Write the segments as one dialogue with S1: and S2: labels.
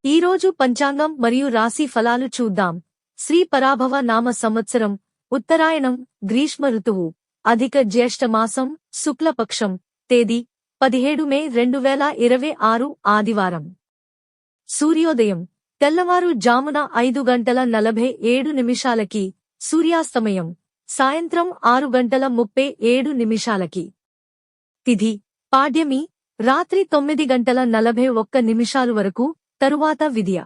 S1: ఈరోజు పంచాంగం మరియు రాశి ఫలాలు చూద్దాం. శ్రీ పరాభవ నామ సంవత్సరం, ఉత్తరాయణం, గ్రీష్మ ఋతువు, అధిక జ్యేష్ఠ మాసం, శుక్లపక్షం, తేదీ 17 మే 2026 ఆదివారం. సూర్యోదయం తెల్లవారు జామున 5:47 సూర్యాస్తమయం సాయంత్రం 6:37 తిథి పాడ్యమి రాత్రి 9:41 వరకు, తరువాత విద్య.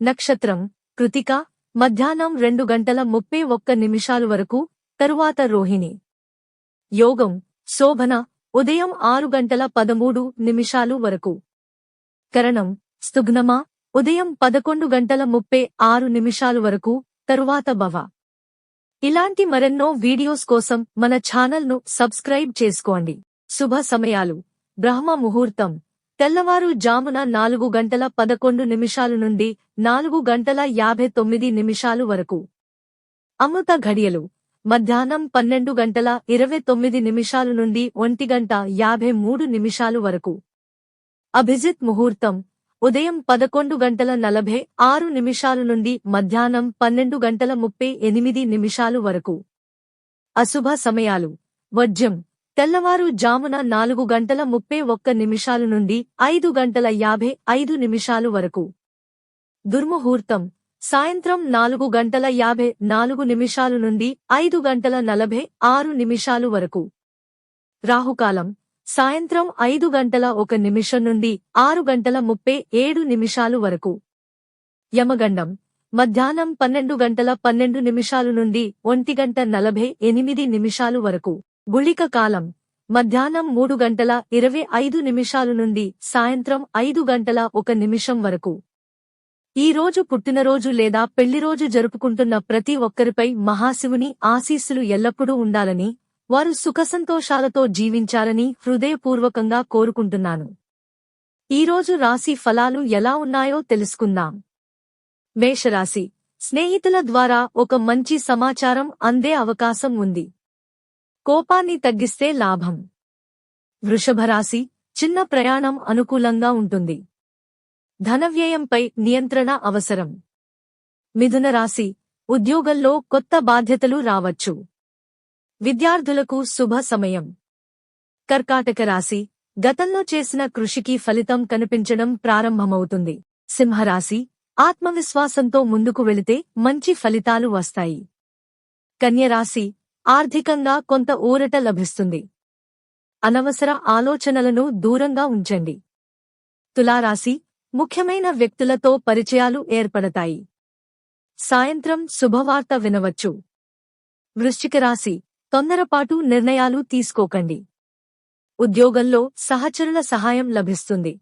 S1: నక్షత్రం కృతిక మధ్యాహ్నం 2:31 వరకు, తరువాత రోహిణి. యోగం శోభన ఉదయం 6:13 వరకు. కరణం స్తుగ్నమ ఉదయం 11:36 వరకు, తరువాత భవ. ఇలాంటి మరెన్నో వీడియోస్ కోసం మన ఛానల్ను సబ్స్క్రైబ్ చేసుకోండి. శుభ సమయాలు బ్రహ్మ ముహూర్తం తెల్లవారు జామున 4:11 నుండి 4:59 వరకు. అమృత ఘడియలు మధ్యాహ్నం 12:29 నుండి 1:53 వరకు. అభిజిత్ ముహూర్తం ఉదయం 11:46 నుండి మధ్యాహ్నం 12:38 వరకు. అశుభ సమయాలు వర్జ్యం తెల్లవారు జామున 4:31 నుండి 5:55 వరకు. దుర్ముహూర్తం సాయంత్రం 4:54 నుండి 5:46 వరకు. రాహుకాలం సాయంత్రం 5:01 నుండి 6:37 వరకు. యమగండం మధ్యాహ్నం 12:12 నుండి 1:48 వరకు. గుళిక కాలం మధ్యాహ్నం 3:25 నుండి సాయంత్రం 5:01 వరకు. ఈ రోజు పుట్టినరోజు లేదా పెళ్లిరోజు జరుపుకుంటున్న ప్రతి ఒక్కరిపై మహాశివుని ఆశీస్సులు ఎల్లప్పుడూ ఉండాలని, వారు సుఖసంతోషాలతో జీవించాలని హృదయపూర్వకంగా కోరుకుంటున్నాను. ఈరోజు రాశి ఫలాలు ఎలా ఉన్నాయో తెలుసుకుందాం. మేషరాశి స్నేహితుల ద్వారా ఒక మంచి సమాచారం అందే అవకాశం ఉంది. కోపాన్ని తగ్గిస్తే లాభం. వృషభరాశి చిన్న ప్రయాణం అనుకూలంగా ఉంటుంది. ధనవ్యయంపై నియంత్రణ అవసరం. మిథున రాశి ఉద్యోగంలో కొత్త బాధ్యతలు రావచ్చు. విద్యార్థులకు శుభ సమయం. కర్కాటక రాశి గతంలో చేసిన కృషికి ఫలితం కనిపించడం ప్రారంభమవుతుంది. సింహరాశి ఆత్మవిశ్వాసంతో ముందుకు వెళితే మంచి ఫలితాలు వస్తాయి. కన్యరాశి ఆర్థికంగా కొంత ఊరట లభిస్తుంది. అనవసర ఆలోచనలను దూరంగా ఉంచండి. తులారాశి ముఖ్యమైన వ్యక్తులతో పరిచయాలు ఏర్పడతాయి. సాయంత్రం శుభవార్త వినవచ్చు. వృశ్చిక రాశి తొందరపాటు నిర్ణయాలు తీసుకోకండి. ఉద్యోగంలో సహచరుల సహాయం లభిస్తుంది.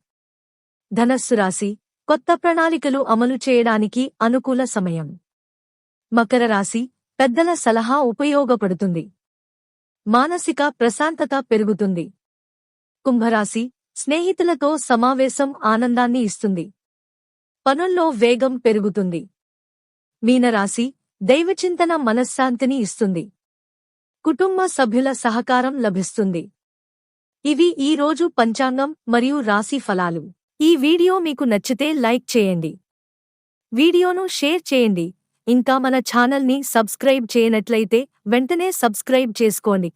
S1: ధనస్సు రాశి కొత్త ప్రణాళికలు అమలు చేయడానికి అనుకూల సమయం. మకర రాశి పెద్దల సలహా ఉపయోగపడుతుంది. మానసిక ప్రశాంతత పెరుగుతుంది. కుంభరాశి స్నేహితులతో సమావేశం ఆనందాన్ని ఇస్తుంది. పనుల్లో వేగం పెరుగుతుంది. మీనరాశి దైవచింతన మనశ్శాంతిని ఇస్తుంది. కుటుంబ సభ్యుల సహకారం లభిస్తుంది. ఇవి ఈ రోజు పంచాంగం మరియు రాశి ఫలాలు. ఈ వీడియో మీకు నచ్చితే లైక్ చేయండి. వీడియోను షేర్ చేయండి. ఇంకా మన ఛానల్ని సబ్స్క్రైబ్ చేయనట్లయితే వెంటనే సబ్స్క్రైబ్ చేసుకోండి.